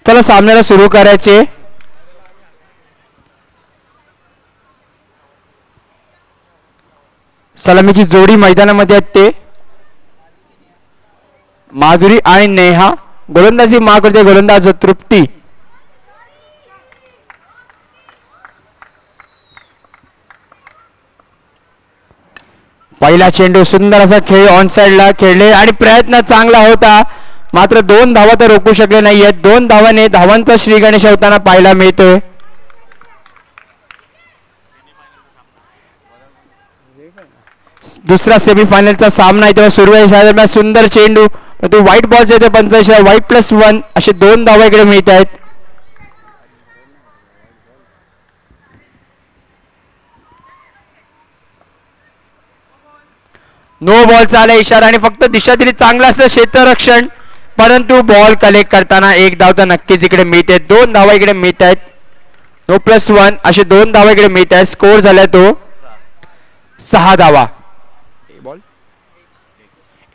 चला सामन्याला सुरू करायचे. सलामीची जोडी मैदानामध्ये आहेत ते माधुरी आणि नेहा. गोलंदाजी माग करते गोलंदाज तृप्ती. पहिला चेंडू सुंदर असा खेळ ऑन साइडला खेळले आणि प्रयत्न चांगला होता, मात्र 2 धावा तर रोखू शकले नाहीयेत. 2 धावाने धावांचा श्री गणेश होताना पाहायला मिळतोय. दुसरा सेमीफायनलचा सामना इथे सुरू आहे. सुंदर चेंडू तो व्हाईट बॉल येते 85 व्हाईट+1 असे 2 धावा इकडे मिळत आहेत. नो बॉलचा आला इशारा आणि फक्त दिशा दिली. चांगलं असं क्षेत्ररक्षण, परंतु बॉल कलेक्ट करताना 1 धाव तर नक्कीच इकडे मिळते. 2 धावा इकडे मिळत आहेत. नो+1 असे 2 धावा इकडे मिळत आहेत. स्कोर झालाय तो 6 धावा.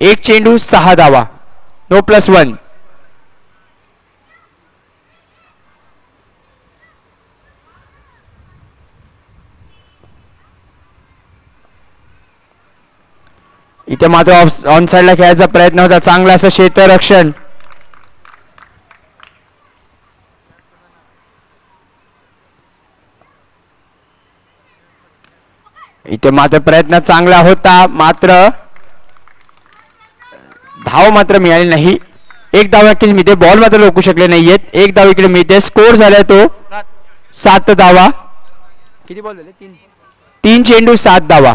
1 चेंडू 6 धावा. नो+1. इथे मात्र ऑन साइडला खेळायचा प्रयत्न होता. चांगला असं क्षेत्ररक्षण. इथे मात्र प्रयत्न चांगला होता, मात्र धाव मात्र मिळाली नाही. 1 धाव नक्कीच मिळते. बॉल मात्र रोखू शकले नाहीयेत. 1 धाव इकडे मिळते. स्कोर झालाय तो 7 धावा. किती बॉल झाले? 3 चेंडू 7 धावा.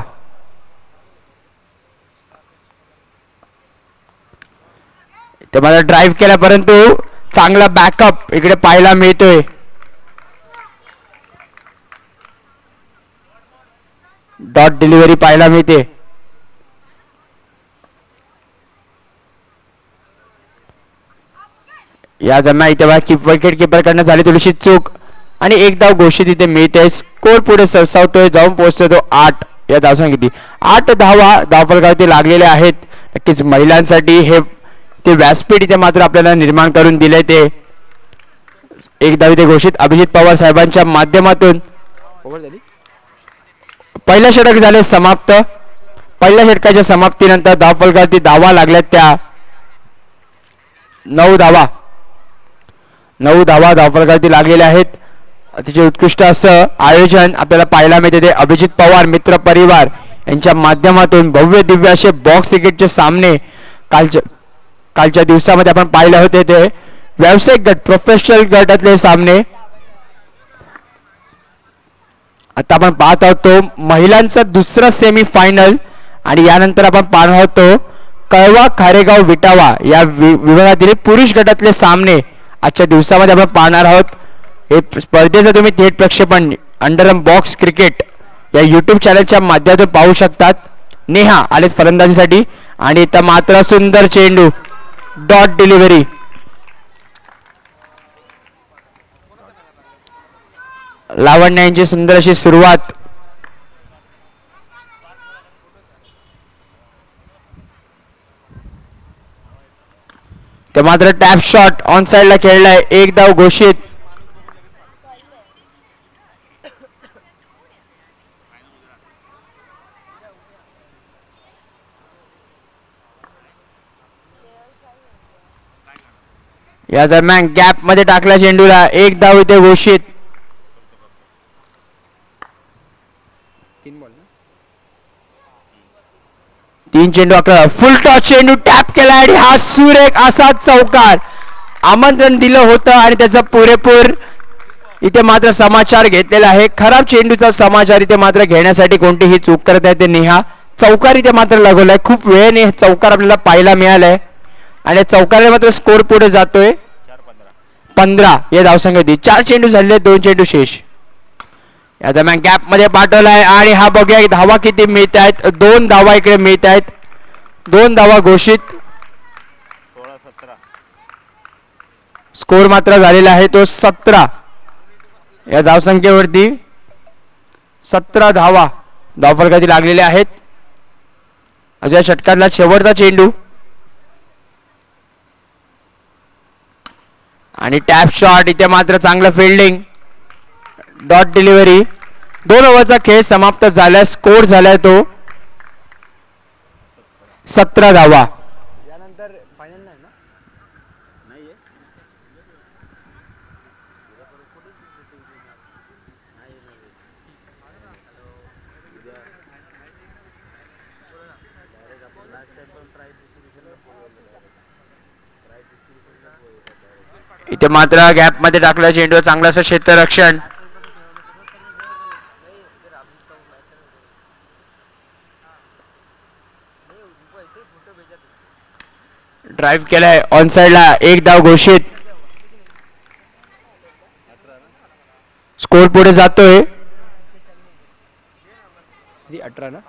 ते मला ड्राईव्ह केला, परंतु चांगला बॅकअप इकडे पाहायला मिळतोय. डॉट डिलिव्हरी पाहायला मिळते. या दरम्यान इथे विकेट कीपर कडनं झाली थोडीशी चूक आणि 1 धाव घोषित इथे मिळते. स्कोर पुढे सरसावतोय, जाऊन पोहोचतोय तो 8 या धावसंख्येत. 8 धावा धावफलकावरती लागलेल्या आहेत. नक्कीच महिलांसाठी हे ते व्यासपीठ इथे मात्र आपल्याला निर्माण करून दिले. ते 1 धाव इथे घोषित अभिजित पवार साहेबांच्या माध्यमातून. पहिल्या षटक झाले समाप्त. पहिल्या षटकाच्या समाप्तीनंतर धावफलकावरती धावा लागल्यात त्या 9 धावा. 9 धावा धावफलकावरती लागलेल्या आहेत. अतिशय उत्कृष्ट असं आयोजन आपल्याला पाहायला मिळते. ते अभिजित पवार मित्र परिवार यांच्या माध्यमातून भव्य दिव्य असे बॉक्स क्रिकेटचे सामने कालच्या दिवसामध्ये आपण पाहिले होते. ते व्यावसायिक गट प्रोफेशनल गटातले सामने आता आपण पाहत आहोत. तो महिलांचा दुसरा सेमीफायनल आणि यानंतर आपण पाहणार आहोत कळवा खारेगाव विटावा या विभागातील पुरुष गटातले सामने आजच्या दिवसामध्ये आपण पाहणार आहोत. हे स्पर्धेचं तुम्ही थेट प्रक्षेपण अंडरम बॉक्स क्रिकेट या YouTube चॅनलच्या माध्यमातून पाहू शकतात. नेहा आले फलंदाजीसाठी आणि इथं मात्र सुंदर चेंडू डॉट डिलिव्हरी. लावण्य यांची सुंदर अशी सुरुवात. ते मात्र टॅप शॉट ऑन साइडला खेळलाय. 1 धाव घोषित. या दरम्यान गॅप मध्ये टाकला चेंडूला. 1 धाव इथे घोषित. 3 चेंडू 11. फुल टॉस चेंडू टॅप केला आणि हा सुरेख असा चौकार. आमंत्रण दिलं होतं आणि त्याचा पुरेपूर इथे मात्र समाचार घेतलेला आहे. खराब चेंडूचा समाचार इथे मात्र घेण्यासाठी कोणतीही चूक करत आहे ते नेहा. चौकार इथे मात्र लागवलाय. खूप वेळेने चौकार आपल्याला पाहायला मिळालाय आणि चौकाराने मात्र स्कोर पुढे जातोय 15 या धावसंख्येत. 4 चेंडू झाले, 2 चेंडू शेष. या दरम्यान गॅप मध्ये पाठवलाय आणि हा बघूया धावा किती मिळत आहेत. 2 धावा इकडे मिळत आहेत. 2 धावा घोषित. स्कोर मात्र झालेला आहे तो 17 या धावसंख्येवरती. 17 धावा धावफलकावरती लागलेल्या आहेत. अजून षटकातला शेवटचा चेंडू आणि टॅप शॉट. इथे मात्र चांगलं फिल्डिंग, डॉट डिलिव्हरी. 2 ओव्हरचा खेळ समाप्त झाला. स्कोर झालाय तो 17 धावा. इथे मात्र गॅप मध्ये टाकलं चेंडू. चांगलं असं क्षेत्ररक्षण. ड्राईव्ह केलाय ऑन साइडला. 1 धाव घोषित. स्कोर पुढे जातोय. 18 ना.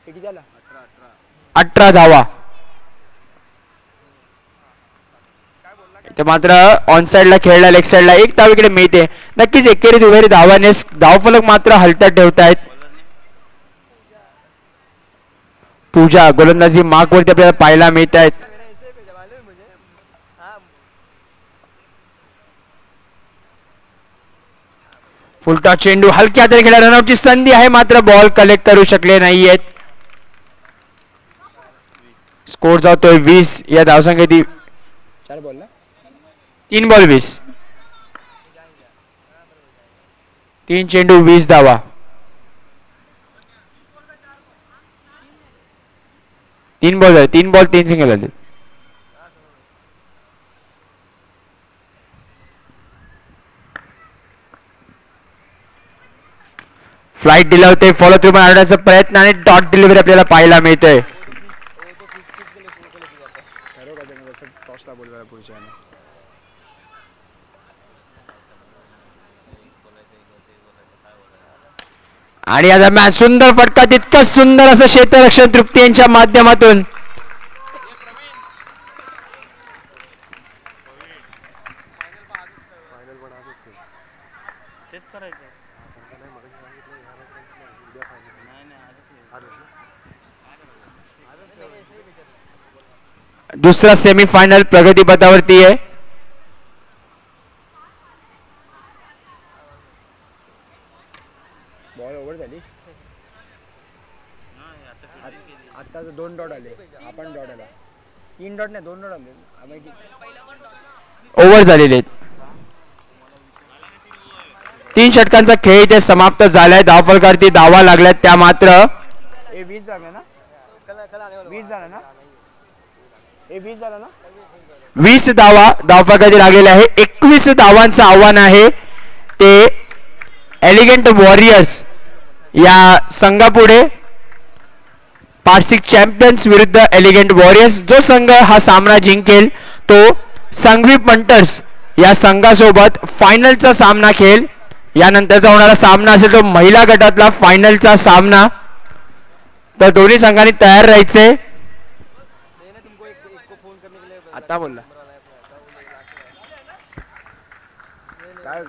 किती 18 धावा. इथे मात्र ऑन साइडला खेळला, लेग साइडला 1 धाव इकडे मिळते. नक्कीच एकेरी दुहेरी धावाने धावफलक मात्र हलत्यात ठेवतायत. पूजा गोलंदाजी मार्क वरती आपल्याला पाहायला मिळत आहेत. फुलटॉस चेंडू हलक्या हाताने खेळा. रनआउटची संधी आहे मात्र बॉल कलेक्ट करू शकले नाहीयेत. स्कोर जातोय 20 या धावसंख्येत. 3 बॉल 20. 3 चेंडू 20 धावा. तीन बॉल 3 सिंगल आले. फ्लाइट दिला होते. फॉलो थ्रू मारण्याचा प्रयत्न आणि डॉट डिलिव्हरी आपल्याला पाहायला मिळते. आणि आता मॅच सुंदर फटका. तितकं सुंदर असं क्षेत्ररक्षण तृप्ती यांच्या माध्यमातून. दुसरा सेमीफायनल प्रगतीपथावरती आहे. बॉल ओव्हर झाली. आता 2 डॉट आले. आपण डॉट आला. 3 डॉट नाही 2 डॉट आले. ओव्हर झालेले आहेत. 3 षटकांचा खेळ इथे समाप्त झालाय. धावफलकावरती धावा लागल्यात त्या मात्र 20 झाला ना. 20 झाला ना. 20 झाला ना. 20 धावा धावफलकावरती लागलेले आहे. 21 धावांचं आव्हान आहे ते एलिगंट वॉरियर्स या संघापुढे. पार्सिक चॅम्पियन्स विरुद्ध एलिगंट वॉरियर्स. जो संघ हा सामना जिंकेल तो संघवी पंटर्स या संघासोबत फायनलचा सामना खेळेल. यानंतरचा होणारा सामना असेल तो महिला गटातला फायनलचा सामना. तर दोन्ही संघांनी तयार राहायचे. आता बोलला काय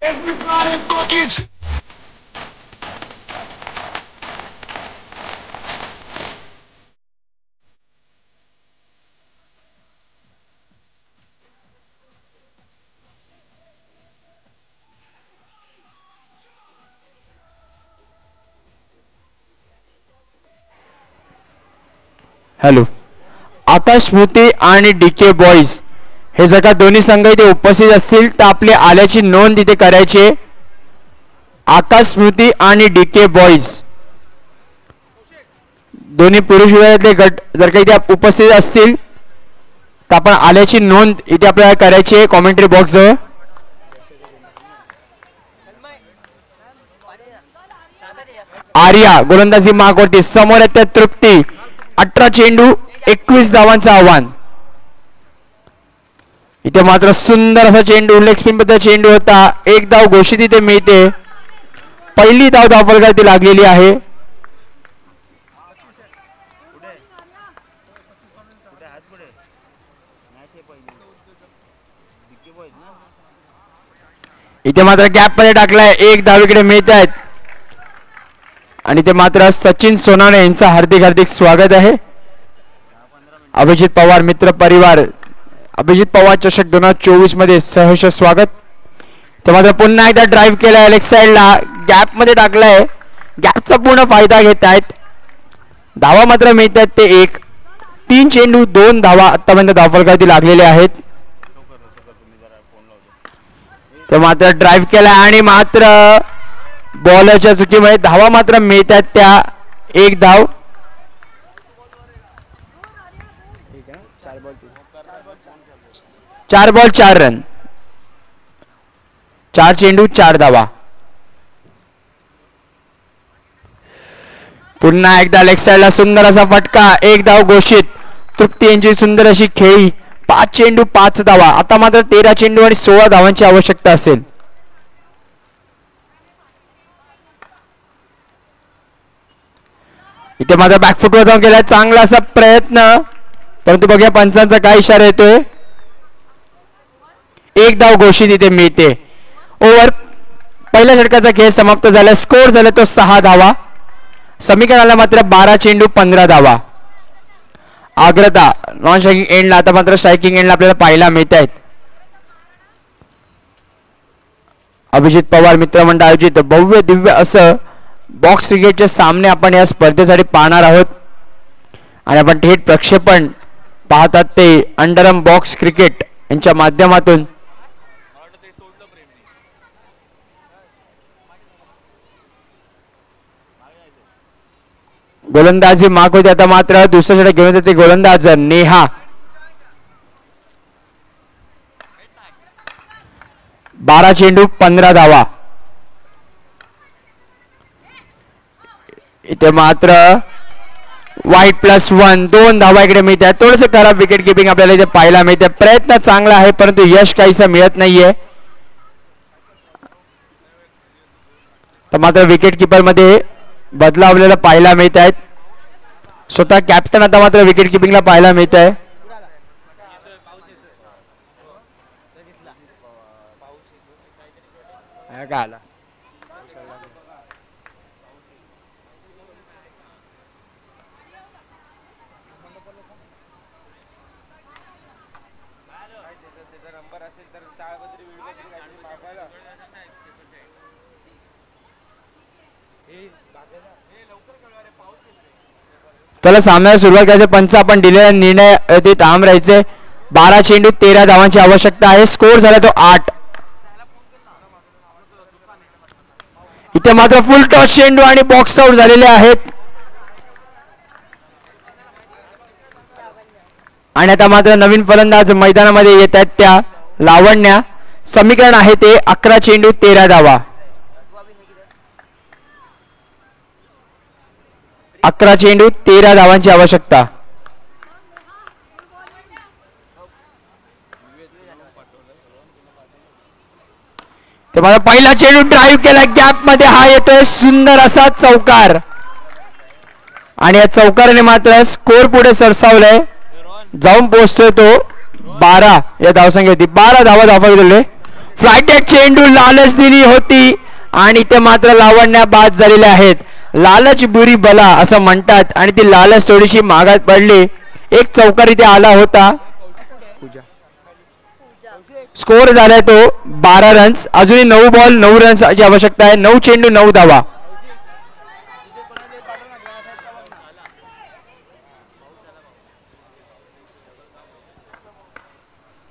Everybody buckets! हॅलो, आकाश स्मृती आणि डीके बॉईज हे जर का दोन्ही संघ इथे उपस्थित असतील तर आपली आल्याची नोंद इथे करायची. आकाश स्मृती आणि डीके बॉईज दोन्ही पुरुष विभागातले गट जर का इथे उपस्थित असतील तर आपण आल्याची नोंद इथे आपल्याला करायची आहे कॉमेंट्री बॉक्स जवळ. आर्या गोलंदाजी मागवरती, समोर येते तृप्ती. 18 चेंडू 21 धावांचं आव्हान. इथे मात्र सुंदर असा चेंडू, लेग स्पिन बद्दल चेंडू होता. एक धाव घोषित इथे मिळते. पहिली धाव धावफलकावरती लागलेली आहे. इथे मात्र गॅप मध्ये टाकलाय. एक धाव इकडे मिळत आहेत आणि ते मात्र सचिन सोनाने यांचं हार्दिक हार्दिक स्वागत आहे. अभिजित पवार मित्र परिवार अभिजित पवार चषक 2024 मध्ये सहर्ष स्वागत. ते मात्र पुन्हा एकदा ड्राईव्ह केलाय लेग साइडला, गॅप मध्ये टाकलाय. गॅपचा पूर्ण फायदा घेत आहेत. धावा मात्र मिळत आहेत ते 1. 3 चेंडू 2 धावा आतापर्यंत धावफलकावरती लागलेले आहेत. ते मात्र ड्राईव्ह केला आणि मात्र बॉलरच्या चुकीमुळे धावा मात्र मिळतात त्या 1 धाव. 4 बॉल 4 रन, 4 चेंडू 4 धावा. पुन्हा एकदा लेग साइडला सुंदर असा फटका, 1 धाव घोषित. तृप्ती यांची सुंदर अशी खेळी. 5 चेंडू 5 धावा. आता मात्र 13 चेंडू आणि 16 धावांची आवश्यकता असेल. इथे मात्र बॅकफुटवर जाऊन केलाय चांगला असा प्रयत्न, परंतु बघूया पंचांचा काय इशारा येतोय. 1 धाव घोषित इथे मिळते. ओव्हर पहिल्या षटकाचा खेळ समाप्त झाला. स्कोर झाला तो 6 धावा. समीकरणाला मात्र 12 चेंडू 15 धावा. आग्रता नॉन स्ट्रायकिंग एंडला, आता मात्र स्ट्रायकिंग एंडला आपल्याला पाहायला मिळत आहेत. अभिजित पवार मित्रमंडळ आयोजित भव्य दिव्य असं बॉक्स क्रिकेटचे सामने आपण या स्पर्धेसाठी पाहणार आहोत आणि आपण थेट प्रक्षेपण पाहतात ते अंडरम बॉक्स क्रिकेट यांच्या माध्यमातून. गोलंदाजी माग होती. आता मात्र दुसऱ्या षटक घेऊन येते गोलंदाज नेहा. 12 चेंडू 15 धावा. इथे मात्र वाईट +1 2 धावा इकडे मिळतात. थोडस खराब विकेट किपिंग आपल्याला इथे पाहायला मिळते. प्रयत्न चांगला आहे परंतु यश काहीसं मिळत नाहीये. तर मात्र विकेट किपर मध्ये बदलाव आपल्याला पाहायला मिळत आहेत. स्वतः कॅप्टन आता मात्र विकेट किपिंगला पाहायला मिळत आहे. काय आला त्याला सामन्याला सुरुवात करायचे. पंच आपण दिलेला निर्णय ते ठाम राहायचे. 12 चेंडू 13 धावांची आवश्यकता आहे. स्कोर झाला तो 8. इथे मात्र फुल टॉस चेंडू आणि बॉक्स आउट झालेले आहेत आणि आता मात्र नवीन फलंदाज मैदानामध्ये येत आहेत त्या लावण्या. समीकरण आहे ते 11 चेंडू 13 धावा. 11 चेंडू 13 धावांची आवश्यकता. ते मला पहिला चेंडू ड्राईव्ह केला गॅप मध्ये. हा येतोय सुंदर असा चौकार आणि या चौकाराने मात्र स्कोर पुढे सरसावलाय. जाऊन पोहोचतोय तो 12 या धावसंख्येवरती. 12 धावा धावले. फ्लायटेक चेंडू लालच दिली होती आणि ते मात्र लावण्या बाद झालेल्या आहेत. लालच बुरी बला असं म्हणतात आणि ती लालच थोडीशी मागात पडली. एक चौकार इथे आला होता. स्कोर झालाय तो 12 रन्स. अजूनही 9 बॉल 9 रन्सची आवश्यकता आहे. 9 चेंडू 9 धावा.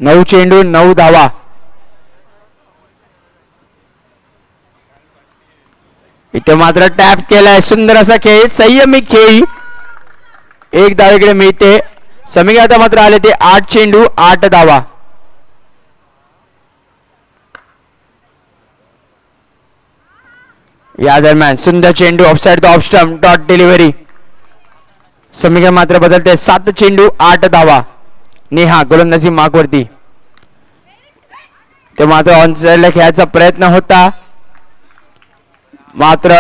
9 चेंडू 9 धावा. इथे मात्र टॅप केलाय. सुंदर असा खेळ, संयमी खेळी. एक धाव इकडे मिळते. समीकरण आता मात्र आले ते 8 चेंडू 8 धावा. या दरम्यान सुंदर चेंडू offside off stump dot delivery. समीकरण मात्र बदलते. 7 चेंडू 8 धावा. नेहा गोलंदाजी मार्कवरती. ते मात्र ऑन साइडला खेळायचा प्रयत्न होता, मात्र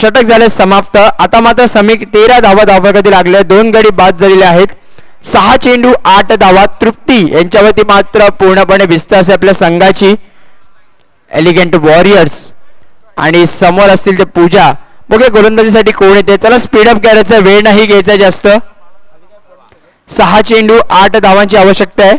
षटक झाले समाप्त. आता मात्र 13 धावा धावफलकावरती लागले. 2 गडी बाद झालेले आहेत. 6 चेंडू 8 धावा. तृप्ती यांच्यावरती मात्र पूर्णपणे भिस्त असे आपल्या संघाची एलिगंट वॉरियर्स. आणि समोर असतील ते पूजा. बघे गोलंदाजीसाठी कोण येते. चला स्पीडअप करायचा, वेळ नाही घ्यायचा जास्त. 6 चेंडू 8 धावांची आवश्यकता आहे.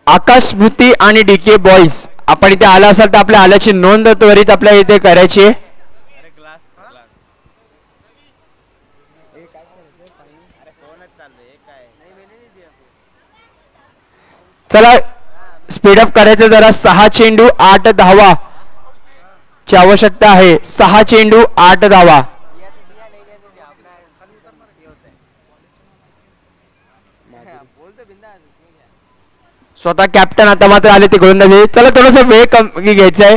आकाश स्मृती आणि डीके बॉईज, आपण इथे आला असाल तर आपल्या आल्याची नोंद त्वरित आपल्या इथे करायची आहे. चला स्पीडअप करायचं जरा. 6 चेंडू 8 धावा ची आवश्यकता आहे. 6 चेंडू 8 धावा. स्वतः कॅप्टन आता मात्र आले ते गोलंदाजी. चला थोडासा वेळ कमी घ्यायचा आहे.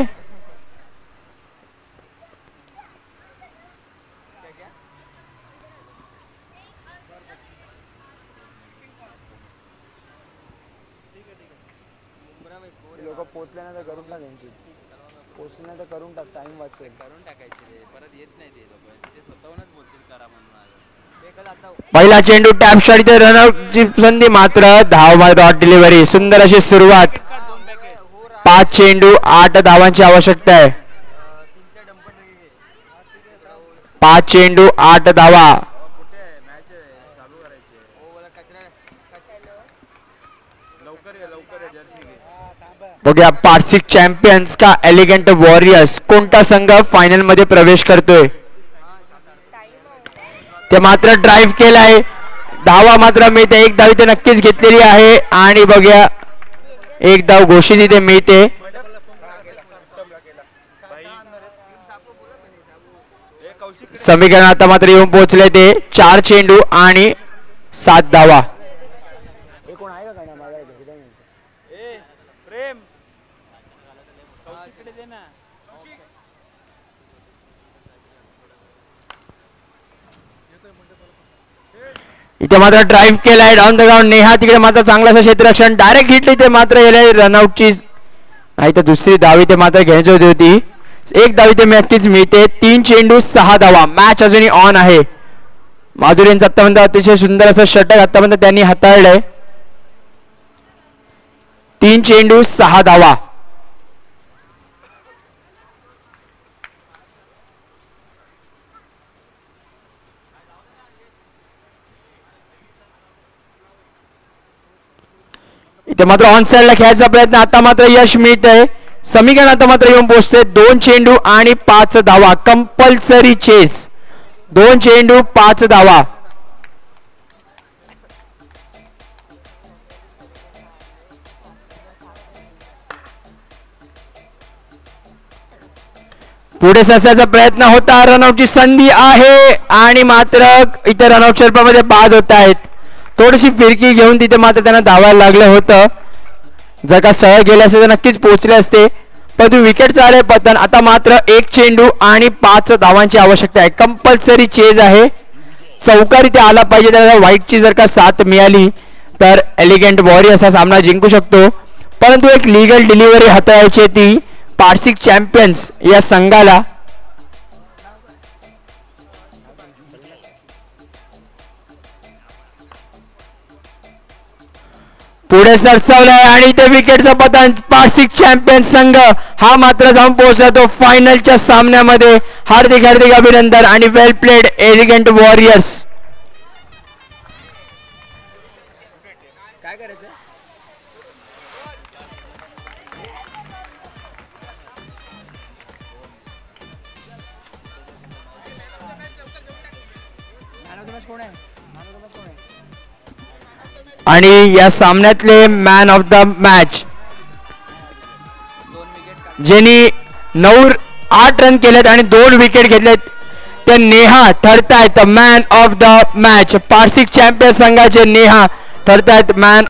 लोक पोचल्यानंतर करून टाक, पोचल्यानंतर करून टाक, टाइम वाचेल. करून टाकायचे परत येत नाही ते लोक, ते स्वतःहूनच बोलतील करा म्हणून. पहिला चेंडू टॅप शॉट. इथे रनआउटची संधी, मात्र धाव डॉट डिलिव्हरी. सुंदर अशी सुरुवात. 5 चेंडू 8 धावांची आवश्यकता आहे. 5 चेंडू 8 धावा. बघूया पार्सिक चॅम्पियन्स का एलिगंट वॉरियर्स, कोणता संघ फायनल मध्ये प्रवेश करतोय. ते मात्र ड्राईव्ह केलाय. धावा मात्र मिळते. 1 धाव इथे नक्कीच घेतलेली आहे. आणि बघूया 1 धाव घोषित इथे मिळते. समीकरण आता मात्र येऊन पोहोचले ते 4 चेंडू आणि 7 धावा. इथे मात्र ड्राईव्ह केलाय डाऊन द ग्राउंड. नेहा तिकडे मात्र चांगलं असं क्षेत्ररक्षण. डायरेक्ट हिट इथे मात्र रनआउटची नाही तर दुसरी धाव इथे मात्र घ्यायची होती. 1 धाव इथे नक्कीच मिळते. 3 चेंडू 6 धावा. मॅच अजूनही ऑन आहे. माधुरी यांचं आतापर्यंत अतिशय सुंदर असं षटक आतापर्यंत त्यांनी हाताळलंय. 3 चेंडू 6 धावा. इथे मात्र ऑन साइडला खेळायचा प्रयत्न. आता मात्र यश मिळतंय. समीकरण आता मात्र येऊन पोहोचते. 2 चेंडू आणि 5 धावा. Compulsory chess. 2 चेंडू 5 धावा. पुढे सरसायचा प्रयत्न होता. रनआउटची संधी आहे आणि मात्र इथे रनआउट क्षेत्रामध्ये बाद होत आहेत. थोडीशी फिरकी घेऊन तिथे मात्र त्यांना धावायला लागलं होतं. जर का सरळ गेले असते तर नक्कीच पोहोचले असते, परंतु विकेटचं आले पतन. आता मात्र 1 चेंडू आणि 5 धावांची आवश्यकता आहे. कंपल्सरी चेज आहे. चौकार इथे आला पाहिजे. त्याला व्हाईटची जर का साथ मिळाली तर एलिगंट वॉरियर्स हा सामना जिंकू शकतो. परंतु एक लीगल डिलिव्हरी हाताळायची ती पार्सिक चॅम्पियन्स या संघाला. पुढे सरसावलाय आणि ते विकेटचं पतन. पार्सिक चॅम्पियन्स संघ हा मात्र जाऊन पोहोचला तो फायनलच्या सामन्यामध्ये. हार्दिक हार्दिक अभिनंदन आणि वेल प्लेड एलिगंट वॉरियर्स. काय करायचं कोण आहे आणि या सामन्यातले मॅन ऑफ द मॅच ज्यांनी 8 रन केलेत आणि 2 विकेट घेतलेत ते नेहा ठरतायत man of the match. Parsik champion संघाचे नेहा ठरतायत मॅन